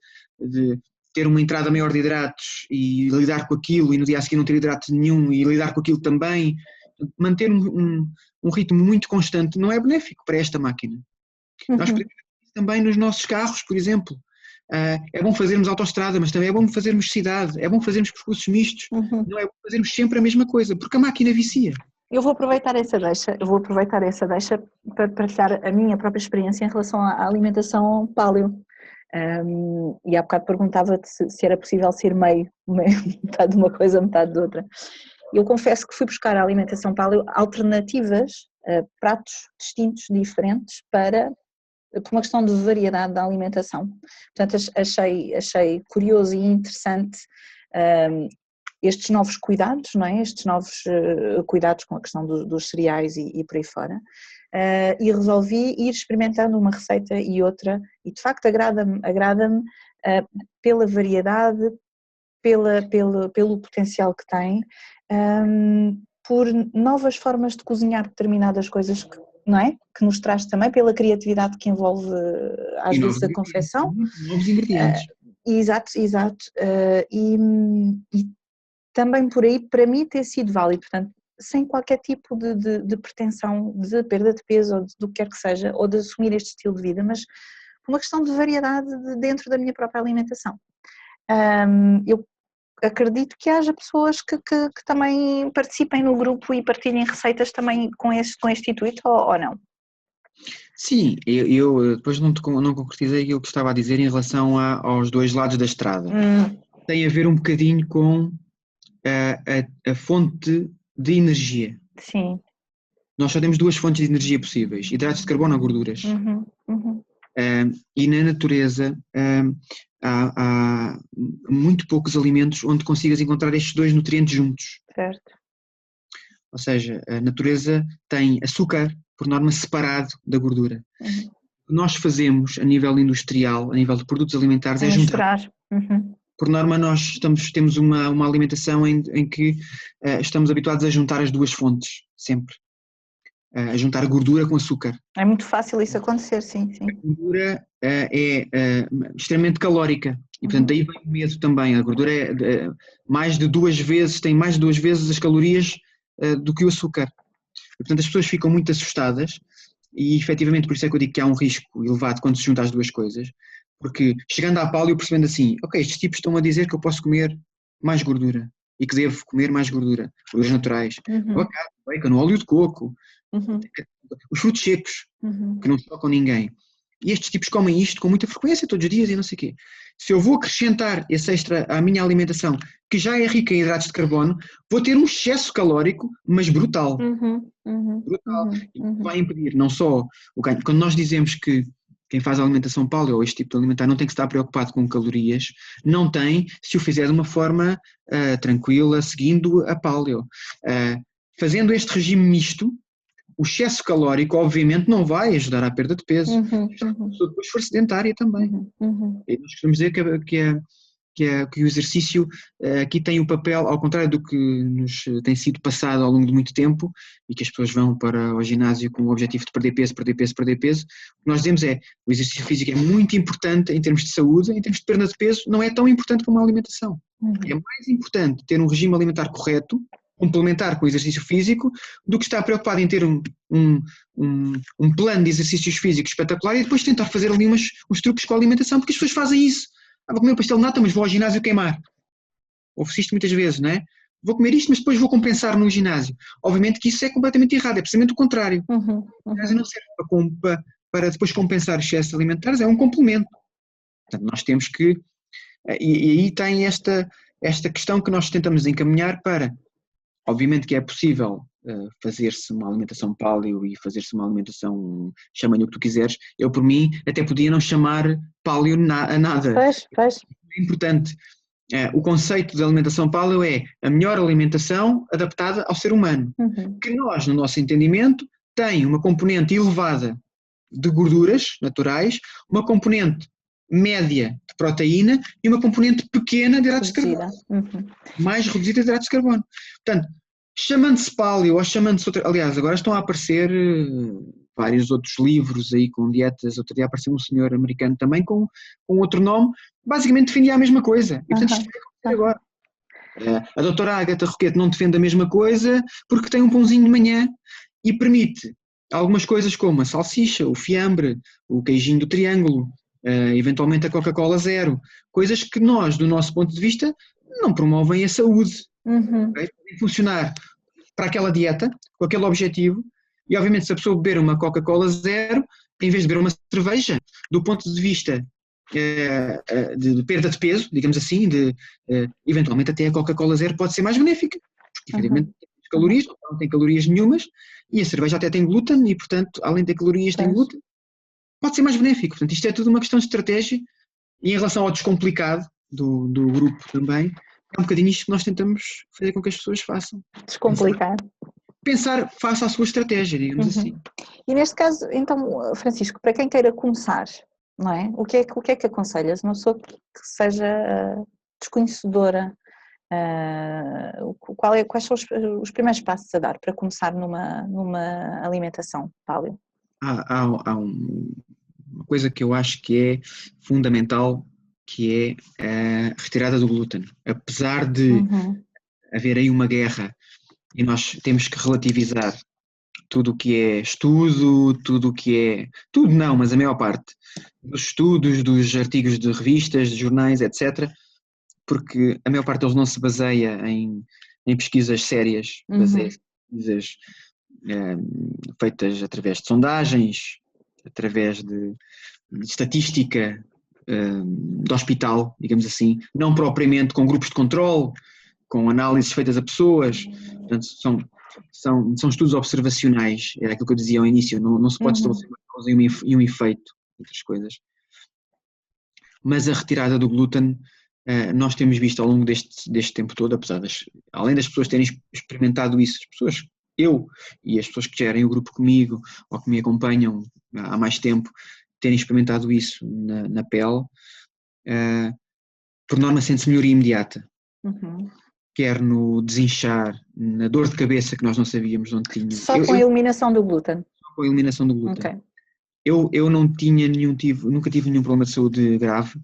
Speaker 2: ter uma entrada maior de hidratos e lidar com aquilo e no dia a seguir não ter hidratos nenhum e lidar com aquilo também. Manter um ritmo muito constante não é benéfico para esta máquina. Nós podemos ver isso também nos nossos carros, por exemplo. É bom fazermos autoestrada, mas também é bom fazermos cidade, é bom fazermos percursos mistos, não é bom fazermos sempre a mesma coisa, porque a máquina vicia.
Speaker 1: Eu vou aproveitar essa deixa para partilhar a minha própria experiência em relação à alimentação paleo. E há bocado perguntava-te se era possível ser meio, metade de uma coisa, metade de outra. Eu confesso que fui buscar a alimentação paleo alternativas, pratos distintos, diferentes, por uma questão de variedade da alimentação. Portanto, achei curioso e interessante estes novos cuidados, não é? Estes novos cuidados com a questão dos cereais e por aí fora. E resolvi ir experimentando uma receita e outra, e de facto agrada-me pela variedade, pelo potencial que tem, por novas formas de cozinhar determinadas coisas não é? Que nos traz também pela criatividade que envolve às vezes a confecção.
Speaker 2: Novos ingredientes.
Speaker 1: Exato. E também por aí, para mim, ter sido válido, portanto, sem qualquer tipo de pretensão de perda de peso ou do que quer que seja, ou de assumir este estilo de vida, mas uma questão de variedade dentro da minha própria alimentação. Eu acredito que haja pessoas que também participem no grupo e partilhem receitas também com este intuito, ou não?
Speaker 2: Sim, eu depois não concretizei aquilo que estava a dizer em relação aos dois lados da estrada. Tem a ver um bocadinho com a fonte de energia.
Speaker 1: Sim.
Speaker 2: Nós só temos duas fontes de energia possíveis, hidratos de carbono ou gorduras. E na natureza há muito poucos alimentos onde consigas encontrar estes dois nutrientes juntos.
Speaker 1: Certo.
Speaker 2: Ou seja, a natureza tem açúcar, por norma, separado da gordura.
Speaker 1: Uhum.
Speaker 2: O que nós fazemos a nível industrial, a nível de produtos alimentares,
Speaker 1: É
Speaker 2: é juntar.
Speaker 1: misturar. Uhum.
Speaker 2: Por norma, nós temos uma alimentação em que estamos habituados a juntar as duas fontes, sempre. A juntar gordura com açúcar.
Speaker 1: É muito fácil isso acontecer, sim.
Speaker 2: A gordura é extremamente calórica e, portanto, daí vem o medo também. A gordura tem mais de 2 vezes as calorias do que o açúcar. E, portanto, as pessoas ficam muito assustadas e, efetivamente, por isso é que eu digo que há um risco elevado quando se junta as duas coisas, porque chegando à paleo percebendo assim, ok, estes tipos estão a dizer que eu posso comer mais gordura e que devo comer mais gordura, gorduras naturais, abacate, bacon, óleo de coco, os frutos secos, que não tocam ninguém. E estes tipos comem isto com muita frequência, todos os dias e não sei o quê. Se eu vou acrescentar esse extra à minha alimentação, que já é rica em hidratos de carbono, vou ter um excesso calórico, mas brutal. Brutal. E vai impedir não só o ganho. Quando nós dizemos que quem faz a alimentação paleo ou este tipo de alimentar não tem que estar preocupado com calorias, não tem se o fizer de uma forma tranquila, seguindo a paleo. Fazendo este regime misto, o excesso calórico, obviamente, não vai ajudar à perda de peso. Se depois for sedentária também. E nós costumamos dizer que o exercício aqui tem o papel, ao contrário do que nos tem sido passado ao longo de muito tempo, e que as pessoas vão para o ginásio com o objetivo de perder peso. O que nós dizemos é, o exercício físico é muito importante em termos de saúde, em termos de perda de peso, não é tão importante como a alimentação. É mais importante ter um regime alimentar correto, complementar com o exercício físico, do que estar preocupado em ter um plano de exercícios físicos espetacular e depois tentar fazer ali uns truques com a alimentação, porque as pessoas fazem isso. Vou comer um pastel de nata, mas vou ao ginásio queimar. Ouve-se isto muitas vezes, não é? Vou comer isto, mas depois vou compensar no ginásio. Obviamente que isso é completamente errado, é precisamente o contrário. O ginásio não serve para depois compensar excessos alimentares, é um complemento. Portanto, nós temos que... E aí tem esta questão que nós tentamos encaminhar para... Obviamente que é possível fazer-se uma alimentação paleo e fazer-se uma alimentação, chama-lhe o que tu quiseres. Eu, por mim, até podia não chamar paleo a nada.
Speaker 1: Pois.
Speaker 2: É importante. O conceito de alimentação paleo é a melhor alimentação adaptada ao ser humano, que nós, no nosso entendimento, tem uma componente elevada de gorduras naturais, uma componente média de proteína e uma componente pequena de hidratos de carbono. Mais reduzida de hidratos de carbono. Portanto, chamando-se paleo ou chamando-se outra... Aliás, agora estão a aparecer vários outros livros aí com dietas. Outro dia apareceu um senhor americano também com outro nome, basicamente defendia a mesma coisa. E portanto isto vai acontecer agora. A doutora Agatha Roquette não defende a mesma coisa porque tem um pãozinho de manhã e permite algumas coisas como a salsicha, o fiambre, o queijinho do triângulo, eventualmente a Coca-Cola zero, coisas que nós, do nosso ponto de vista, não promovem a saúde. Okay? Podem funcionar para aquela dieta, com aquele objetivo, e obviamente se a pessoa beber uma Coca-Cola zero, em vez de beber uma cerveja, do ponto de vista de perda de peso, digamos assim, eventualmente até a Coca-Cola zero pode ser mais benéfica, porque efetivamente tem calorias, não tem calorias nenhumas, e a cerveja até tem glúten, e portanto, além de ter calorias, tem glúten, pode ser mais benéfico. Portanto, isto é tudo uma questão de estratégia, e em relação ao descomplicado do grupo também, é um bocadinho isto que nós tentamos fazer com que as pessoas façam.
Speaker 1: Descomplicar.
Speaker 2: Pensar face à sua estratégia, digamos assim.
Speaker 1: E neste caso, então, Francisco, para quem queira começar, não é? O que é que aconselhas? Uma pessoa que seja desconhecedora, quais são os primeiros passos a dar para começar numa alimentação paleo?
Speaker 2: Há uma coisa que eu acho que é fundamental, que é a retirada do glúten. Apesar de haver aí uma guerra e nós temos que relativizar tudo o que é estudo, tudo não, mas a maior parte dos estudos, dos artigos de revistas, de jornais, etc., porque a maior parte deles não se baseia em pesquisas sérias, baseia-se em pesquisas feitas através de sondagens, através de estatística de hospital, digamos assim, não propriamente com grupos de controle, com análises feitas a pessoas. Portanto, são estudos observacionais, era aquilo que eu dizia ao início, não se pode estabelecer uma causa e um efeito, outras coisas. mas a retirada do glúten, nós temos visto ao longo deste tempo todo, além das pessoas terem experimentado isso, eu e as pessoas que gerem o grupo comigo ou que me acompanham há mais tempo, terem experimentado isso na pele, por norma sente-se melhoria imediata. Quer no desinchar, na dor de cabeça que nós não sabíamos onde tínhamos.
Speaker 1: Só com a eliminação do glúten?
Speaker 2: Só com a eliminação do glúten.
Speaker 1: Okay.
Speaker 2: Eu não tinha nunca tive nenhum problema de saúde grave,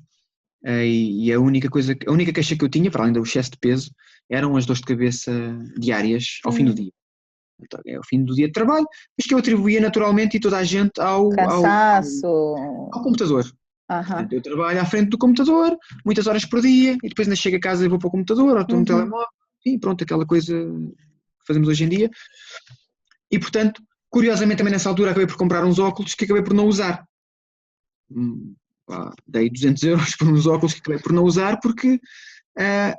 Speaker 2: e a única queixa que eu tinha, para além do excesso de peso, eram as dores de cabeça diárias ao fim do dia. Então, é o fim do dia de trabalho, mas que eu atribuía naturalmente e toda a gente ao computador. Portanto, eu trabalho à frente do computador, muitas horas por dia, e depois ainda chego a casa e vou para o computador, ou estou no telemóvel, e pronto, aquela coisa que fazemos hoje em dia. E, portanto, curiosamente também nessa altura acabei por comprar uns óculos que acabei por não usar. Dei 200 euros por uns óculos que acabei por não usar, porque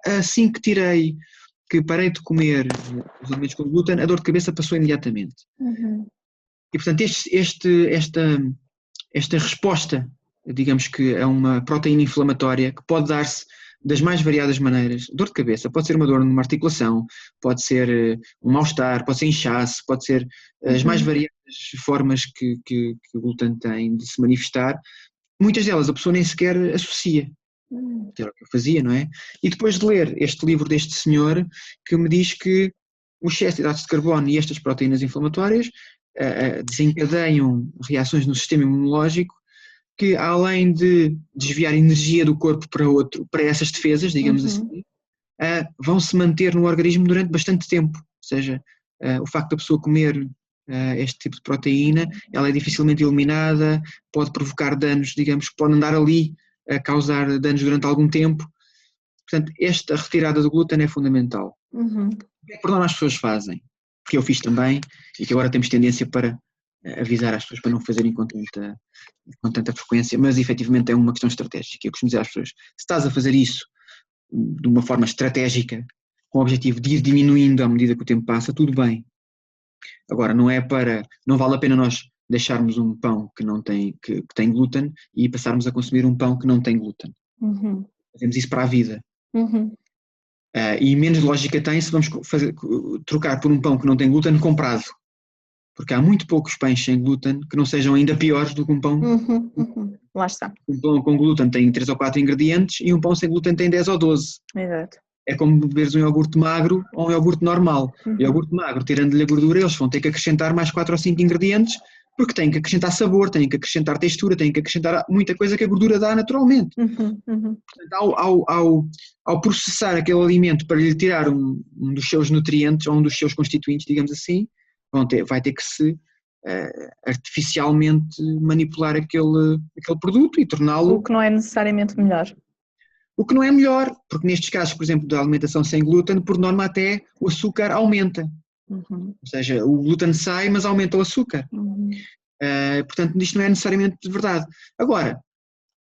Speaker 2: assim que parei de comer os alimentos com glúten, a dor de cabeça passou imediatamente. E, portanto, esta resposta, digamos que é uma proteína inflamatória que pode dar-se das mais variadas maneiras. Dor de cabeça, pode ser uma dor numa articulação, pode ser um mal-estar, pode ser inchaço, pode ser as mais variadas formas que o glúten tem de se manifestar. Muitas delas a pessoa nem sequer associa. Que era o que eu fazia, não é? E depois de ler este livro deste senhor, que me diz que o excesso de hidratos de carbono e estas proteínas inflamatórias desencadeiam reações no sistema imunológico que, além de desviar energia do corpo para essas defesas, digamos assim, vão se manter no organismo durante bastante tempo. Ou seja, o facto da pessoa comer este tipo de proteína, ela é dificilmente eliminada, pode provocar danos, digamos, que podem andar ali a causar danos durante algum tempo. Portanto, esta retirada do glúten é fundamental. O que é que por norma as pessoas fazem? Que eu fiz também e que agora temos tendência para avisar as pessoas para não fazerem com tanta frequência, mas efetivamente é uma questão estratégica. Eu costumo dizer às pessoas, se estás a fazer isso de uma forma estratégica, com o objetivo de ir diminuindo à medida que o tempo passa, tudo bem. Agora, não vale a pena nós deixarmos um pão que tem glúten e passarmos a consumir um pão que não tem glúten. Fazemos isso para a vida. E menos lógica tem se vamos trocar por um pão que não tem glúten comprado. Porque há muito poucos pães sem glúten que não sejam ainda piores do que um pão.
Speaker 1: Lá está.
Speaker 2: Um pão com glúten tem 3 ou 4 ingredientes e um pão sem glúten tem 10 ou 12.
Speaker 1: Exato.
Speaker 2: É como beberes um iogurte magro ou um iogurte normal. O iogurte magro, tirando-lhe a gordura, eles vão ter que acrescentar mais 4 ou 5 ingredientes, porque têm que acrescentar sabor, têm que acrescentar textura, têm que acrescentar muita coisa que a gordura dá naturalmente. Portanto, ao processar aquele alimento para lhe tirar um dos seus nutrientes ou um dos seus constituintes, digamos assim, vai ter que se artificialmente manipular aquele produto e torná-lo...
Speaker 1: O que não é necessariamente melhor.
Speaker 2: O que não é melhor, porque nestes casos, por exemplo, da alimentação sem glúten, por norma até o açúcar aumenta. Ou seja, o glúten sai, mas aumenta o açúcar. Portanto, isto não é necessariamente verdade. Agora,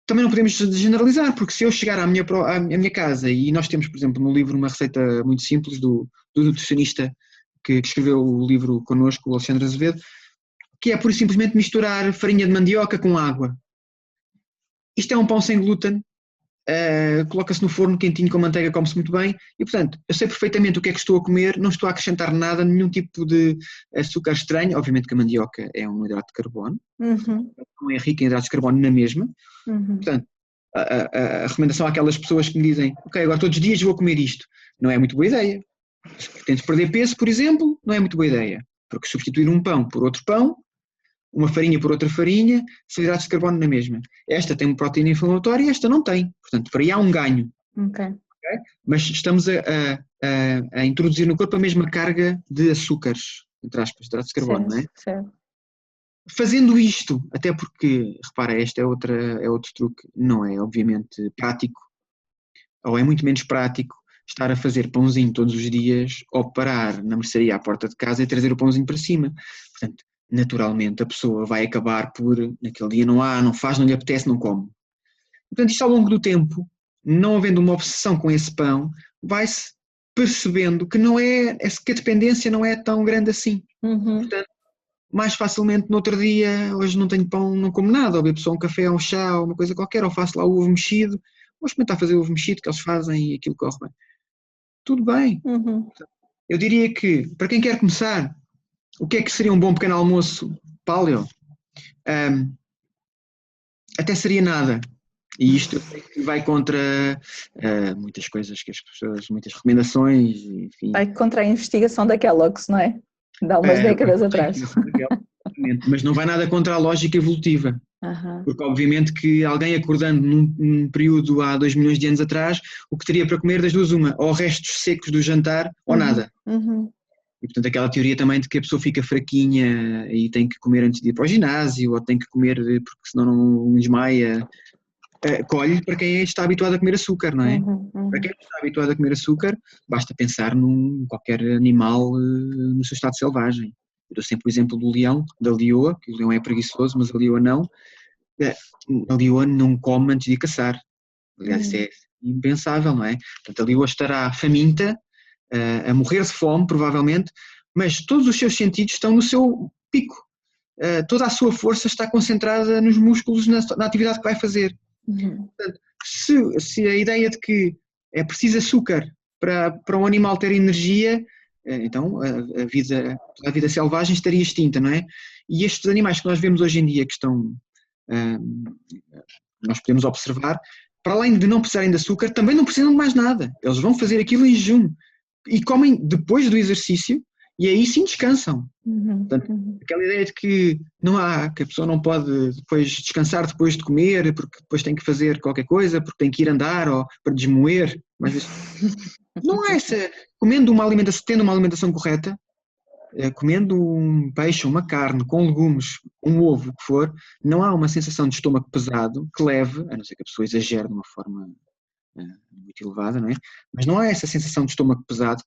Speaker 2: também não podemos generalizar, porque se eu chegar à minha casa e nós temos, por exemplo, no livro uma receita muito simples do nutricionista que escreveu o livro connosco, o Alexandre Azevedo, que é pura e simplesmente misturar farinha de mandioca com água. Isto é um pão sem glúten, coloca-se no forno quentinho com manteiga, come-se muito bem e, portanto, eu sei perfeitamente o que é que estou a comer, não estou a acrescentar nada, nenhum tipo de açúcar estranho. Obviamente que a mandioca é um hidrato de carbono, não é rica em hidratos de carbono na mesma. Portanto, a recomendação àquelas pessoas que me dizem, ok, agora todos os dias vou comer isto, não é muito boa ideia. Se pretendes perder peso, por exemplo, não é muito boa ideia, porque substituir um pão por outro pão, uma farinha por outra farinha, são hidratos de carbono na mesma. Esta tem uma proteína inflamatória e esta não tem. Portanto, por aí há um ganho. Okay? Mas estamos a introduzir no corpo a mesma carga de açúcares, entre aspas, hidratos de carbono, não é?
Speaker 1: Certo.
Speaker 2: Fazendo isto, até porque, repara, este é outro truque, não é obviamente prático, ou é muito menos prático estar a fazer pãozinho todos os dias ou parar na mercearia à porta de casa e trazer o pãozinho para cima. Portanto, naturalmente a pessoa vai acabar por, naquele dia não faz, não lhe apetece, não come. Portanto, isto ao longo do tempo, não havendo uma obsessão com esse pão, vai-se percebendo que que a dependência não é tão grande assim. Portanto, mais facilmente no outro dia, hoje não tenho pão, não como nada, ou bebo só um café ou um chá ou uma coisa qualquer, ou faço lá o ovo mexido, vou experimentar fazer o ovo mexido que eles fazem e aquilo corre bem. Tudo bem. Eu diria que, para quem quer começar, o que é que seria um bom pequeno almoço paleo? Até seria nada. E isto eu sei que vai contra muitas coisas que as pessoas, muitas recomendações, enfim.
Speaker 1: Vai contra a investigação da Kellogg's, não é? De há umas décadas atrás.
Speaker 2: Mas não vai nada contra a lógica evolutiva. Porque obviamente que alguém acordando num período há 2 milhões de anos atrás, o que teria para comer das duas uma, ou restos secos do jantar ou nada. E portanto aquela teoria também de que a pessoa fica fraquinha e tem que comer antes de ir para o ginásio, ou tem que comer porque senão não desmaia, colhe para quem está habituado a comer açúcar, não é? Para quem não está habituado a comer açúcar, basta pensar num qualquer animal no seu estado selvagem. Eu dou sempre o exemplo do leão, da leoa, que o leão é preguiçoso, mas a leoa não. A leoa não come antes de caçar. Aliás, isso é impensável, não é? Portanto, a leoa estará faminta, a morrer de fome, provavelmente, mas todos os seus sentidos estão no seu pico. Toda a sua força está concentrada nos músculos, na atividade que vai fazer. Portanto, se a ideia de que é preciso açúcar para um animal ter energia, então a vida selvagem estaria extinta, não é? E estes animais que nós vemos hoje em dia, que estão, nós podemos observar, para além de não precisarem de açúcar, também não precisam de mais nada. Eles vão fazer aquilo em jejum e comem depois do exercício e aí sim descansam. Portanto, aquela ideia de que que a pessoa não pode depois descansar depois de comer, porque depois tem que fazer qualquer coisa, porque tem que ir andar ou para desmoer, mas não é essa. Tendo uma alimentação correta, comendo um peixe, uma carne, com legumes, um ovo, o que for, não há uma sensação de estômago pesado que leve, a não ser que a pessoa exagere de uma forma muito elevada, não é? Mas não há essa sensação de estômago pesado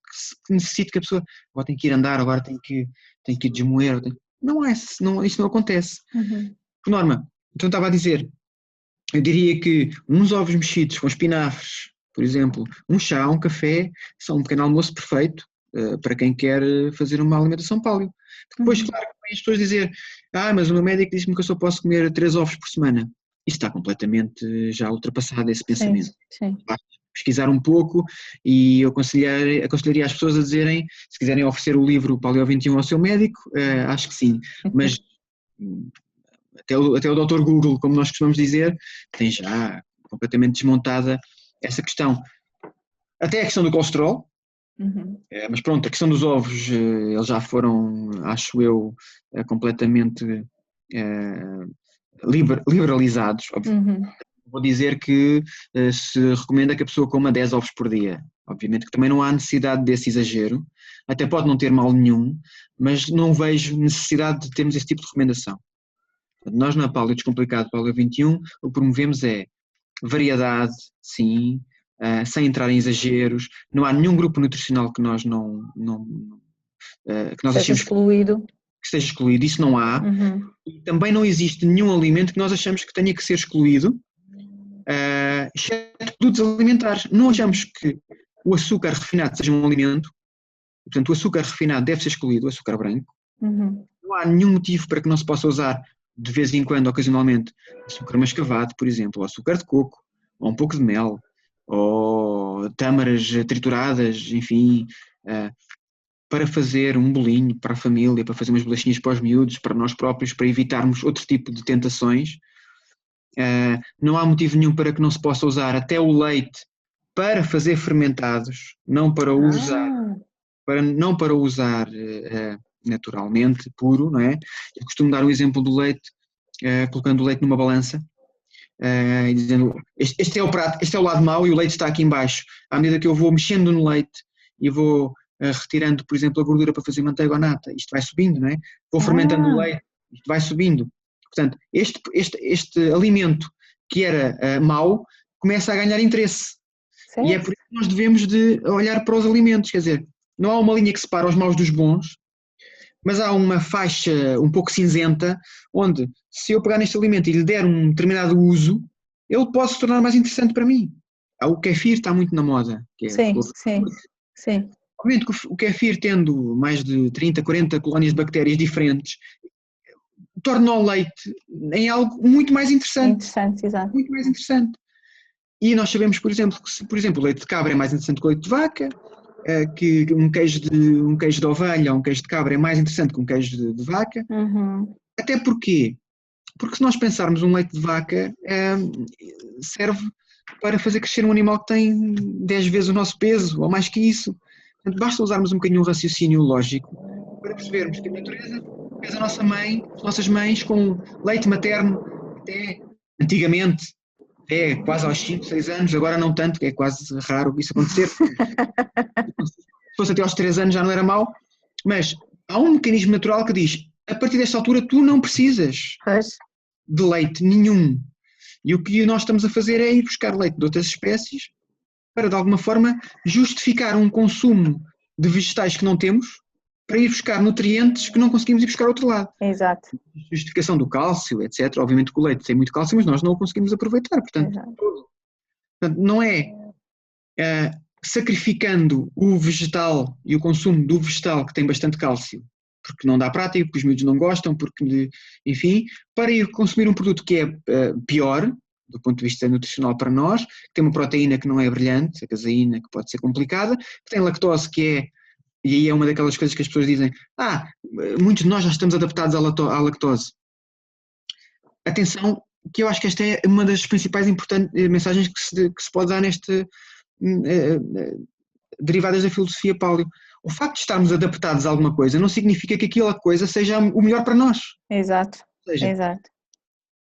Speaker 2: que necessita que a pessoa agora tem que ir andar, agora tem que ir desmoer. Não há isso não acontece. Por norma, então estava a dizer, eu diria que uns ovos mexidos com espinafres, por exemplo, um chá, um café, são um pequeno almoço perfeito para quem quer fazer uma alimentação paleo. Depois, claro, que as pessoas dizer, mas o meu médico disse-me que eu só posso comer 3 ovos por semana. Isso está completamente já ultrapassado, esse pensamento.
Speaker 1: Sim.
Speaker 2: Basta pesquisar um pouco e eu aconselharia as pessoas a dizerem, se quiserem oferecer o livro Paleo 21 ao seu médico, acho que sim, mas até o Dr. Google, como nós costumamos dizer, tem já completamente desmontada essa questão. Até a questão do colesterol, mas pronto, a questão dos ovos, eles já foram, acho eu, completamente liberalizados. Vou dizer que se recomenda que a pessoa coma 10 ovos por dia. Obviamente que também não há necessidade desse exagero, até pode não ter mal nenhum, mas não vejo necessidade de termos esse tipo de recomendação. Nós na Paleo Descomplicado, Paleo 21, o que promovemos é variedade, sim, sem entrar em exageros, não há nenhum grupo nutricional que nós que nós achemos
Speaker 1: excluído.
Speaker 2: Que esteja excluído, isso não há. E também não existe nenhum alimento que nós achamos que tenha que ser excluído, exceto produtos alimentares. Não achamos que o açúcar refinado seja um alimento, portanto o açúcar refinado deve ser excluído, o açúcar branco. Não há nenhum motivo para que não se possa usar de vez em quando, ocasionalmente, açúcar mascavado, por exemplo, ou açúcar de coco, ou um pouco de mel, ou tâmaras trituradas, enfim, para fazer um bolinho para a família, para fazer umas bolachinhas para os miúdos, para nós próprios, para evitarmos outro tipo de tentações. Não há motivo nenhum para que não se possa usar até o leite para fazer fermentados, não para usar naturalmente, puro, não é? Eu costumo dar o exemplo do leite, colocando o leite numa balança e dizendo, este é o prato, este é o lado mau e o leite está aqui em baixo. À medida que eu vou mexendo no leite e vou retirando, por exemplo, a gordura para fazer manteiga ou nata, isto vai subindo, não é? Vou fermentando o leite, isto vai subindo. Portanto, este alimento que era mau começa a ganhar interesse. Certo. E é por isso que nós devemos de olhar para os alimentos, quer dizer, não há uma linha que separa os maus dos bons, mas há uma faixa um pouco cinzenta, onde se eu pegar neste alimento e lhe der um determinado uso, ele pode se tornar mais interessante para mim. O kefir está muito na moda. Que é
Speaker 1: sim.
Speaker 2: Obviamente que o kefir, tendo mais de 30, 40 colónias de bactérias diferentes, torna o leite em algo muito mais interessante.
Speaker 1: Interessante, exato.
Speaker 2: Muito mais interessante. E nós sabemos, por exemplo, que se, por exemplo, o leite de cabra é mais interessante que o leite de vaca, que um queijo de ovelha ou um queijo de cabra é mais interessante que um queijo de vaca. Até porquê? Porque se nós pensarmos um leite de vaca serve para fazer crescer um animal que tem 10 vezes o nosso peso, ou mais que isso. Portanto, basta usarmos um bocadinho um raciocínio lógico para percebermos que a natureza fez a nossa mãe, as nossas mães com leite materno até antigamente, até quase aos 5, 6 anos, agora não tanto, que é quase raro isso acontecer. Se fosse até aos 3 anos já não era mau, mas há um mecanismo natural que diz, a partir desta altura tu não precisas de leite nenhum. E o que nós estamos a fazer é ir buscar leite de outras espécies para, de alguma forma, justificar um consumo de vegetais que não temos para ir buscar nutrientes que não conseguimos ir buscar ao outro lado.
Speaker 1: Exato.
Speaker 2: Justificação do cálcio, etc. Obviamente que o leite tem muito cálcio, mas nós não o conseguimos aproveitar. Portanto, não é sacrificando o vegetal e o consumo do vegetal que tem bastante cálcio, porque não dá prática, porque os miúdos não gostam, porque, enfim, para ir consumir um produto que é pior, do ponto de vista nutricional para nós, que tem uma proteína que não é brilhante, a caseína, que pode ser complicada, que tem lactose, que é, e aí é uma daquelas coisas que as pessoas dizem, muitos de nós já estamos adaptados à lactose. Atenção, que eu acho que esta é uma das principais importantes mensagens que se pode dar derivadas da filosofia paleo. O facto de estarmos adaptados a alguma coisa não significa que aquela coisa seja o melhor para nós.
Speaker 1: Exato,
Speaker 2: ou seja,
Speaker 1: exato.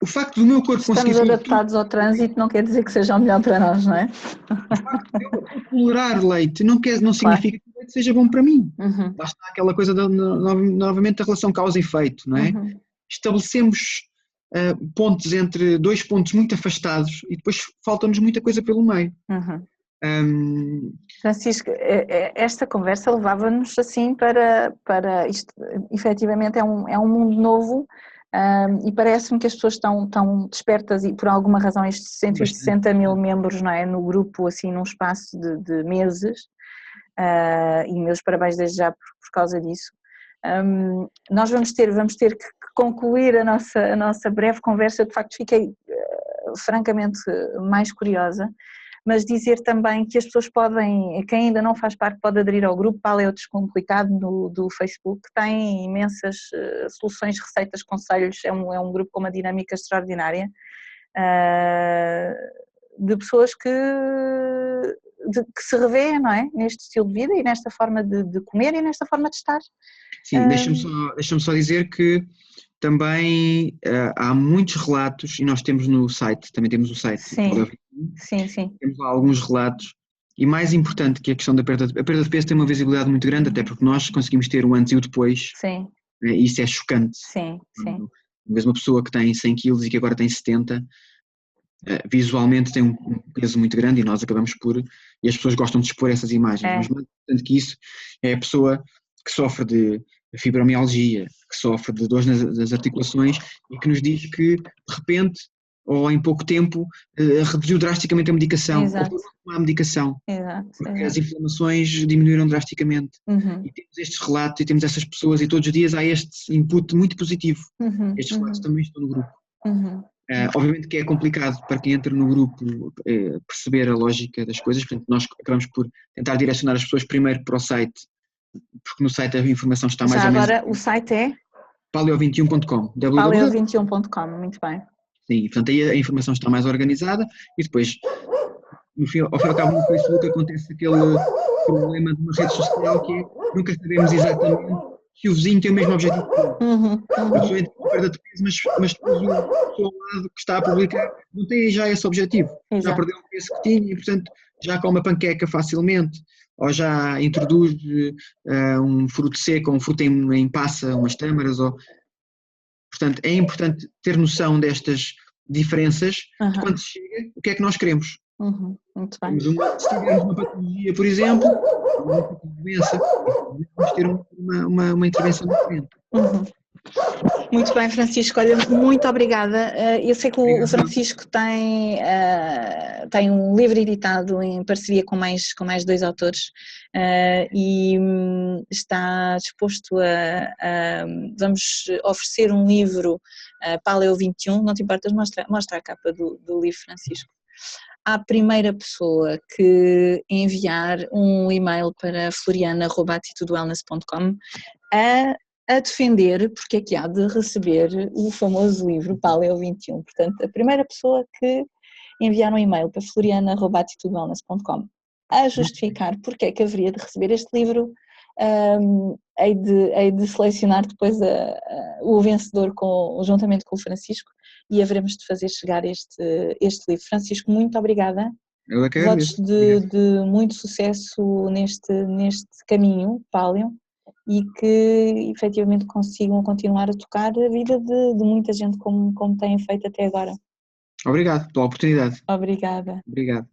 Speaker 2: O facto do meu corpo conseguir...
Speaker 1: Estamos adaptados ao trânsito não quer dizer que seja o melhor para nós, não é?
Speaker 2: O facto de eu tolerar leite não significa que o leite seja bom para mim. Lá está aquela coisa, novamente, da relação causa e efeito, não é? Estabelecemos pontos entre dois pontos muito afastados e depois falta-nos muita coisa pelo meio.
Speaker 1: Francisco, esta conversa levava-nos assim para isto, efetivamente é um mundo novo. E parece-me que as pessoas estão despertas e por alguma razão estes 160 mil membros, não é, no grupo assim num espaço de meses, e meus parabéns desde já por causa disso. Nós vamos ter que concluir a nossa breve conversa. De facto fiquei francamente mais curiosa, mas dizer também que as pessoas podem, quem ainda não faz parte pode aderir ao grupo Paleo Descomplicado do Facebook, que tem imensas soluções, receitas, conselhos, é um grupo com uma dinâmica extraordinária, de pessoas que se revêem, não é? Neste estilo de vida e nesta forma de comer e nesta forma de estar.
Speaker 2: Sim, deixa-me só dizer que também há muitos relatos, e nós temos no site, também temos o site.
Speaker 1: Sim.
Speaker 2: Temos lá alguns relatos, e mais importante que a questão da perda de peso tem uma visibilidade muito grande, até porque nós conseguimos ter o antes e o depois.
Speaker 1: Sim.
Speaker 2: E isso é chocante.
Speaker 1: Sim.
Speaker 2: Uma pessoa que tem 100 kg e que agora tem 70, visualmente tem um peso muito grande, e nós acabamos e as pessoas gostam de expor essas imagens, mas mais importante que isso é a pessoa que sofre de fibromialgia, que sofre de dores nas articulações e que nos diz que de repente ou em pouco tempo reduziu drasticamente a medicação, ou por não tomar a medicação, porque as inflamações diminuíram drasticamente. E temos estes relatos e temos essas pessoas, e todos os dias há este input muito positivo. Estes relatos também estão no grupo. Obviamente que é complicado para quem entra no grupo perceber a lógica das coisas, portanto nós acabamos por tentar direcionar as pessoas primeiro para o site, porque no site a informação está mais ou menos...
Speaker 1: Já agora o site é?
Speaker 2: paleo21.com.
Speaker 1: paleo21.com, muito bem.
Speaker 2: Sim, portanto aí a informação está mais organizada e depois, ao fim e ao cabo, no Facebook acontece aquele problema de uma rede social que é nunca sabemos exatamente se o vizinho tem o mesmo objetivo que eu. A pessoa entra com perda de peso, mas depois o ao lado que está a publicar não tem já esse objetivo. Já perdeu o peso que tinha e, portanto, já come a panqueca facilmente, ou já introduz um fruto seco, um fruto em passa, umas tâmaras, Portanto, é importante ter noção destas diferenças de quando se chega, o que é que nós queremos.
Speaker 1: Muito bem.
Speaker 2: Se tivermos uma patologia, por exemplo, uma doença, vamos ter uma intervenção diferente.
Speaker 1: Muito bem, Francisco, olha, muito obrigada. Eu sei que o Francisco tem um livro editado em parceria com mais dois autores e está disposto vamos oferecer um livro Paleo 21, não te importas, mostra a capa do livro, Francisco. À primeira pessoa que enviar um e-mail para floriana@atitudewellness.com a defender porque é que há de receber o famoso livro Paleo 21. Portanto, a primeira pessoa que enviar um e-mail para floriana@atitudewellness.com a justificar porque é que haveria de receber este livro, hei de selecionar depois o vencedor juntamente com o Francisco e haveremos de fazer chegar este livro. Francisco, muito obrigada.
Speaker 2: Eu é que
Speaker 1: Votos
Speaker 2: agradeço.
Speaker 1: de muito sucesso neste caminho, Paleo, e que efetivamente consigam continuar a tocar a vida de muita gente como têm feito até agora.
Speaker 2: Obrigado pela oportunidade.
Speaker 1: Obrigada.
Speaker 2: Obrigado.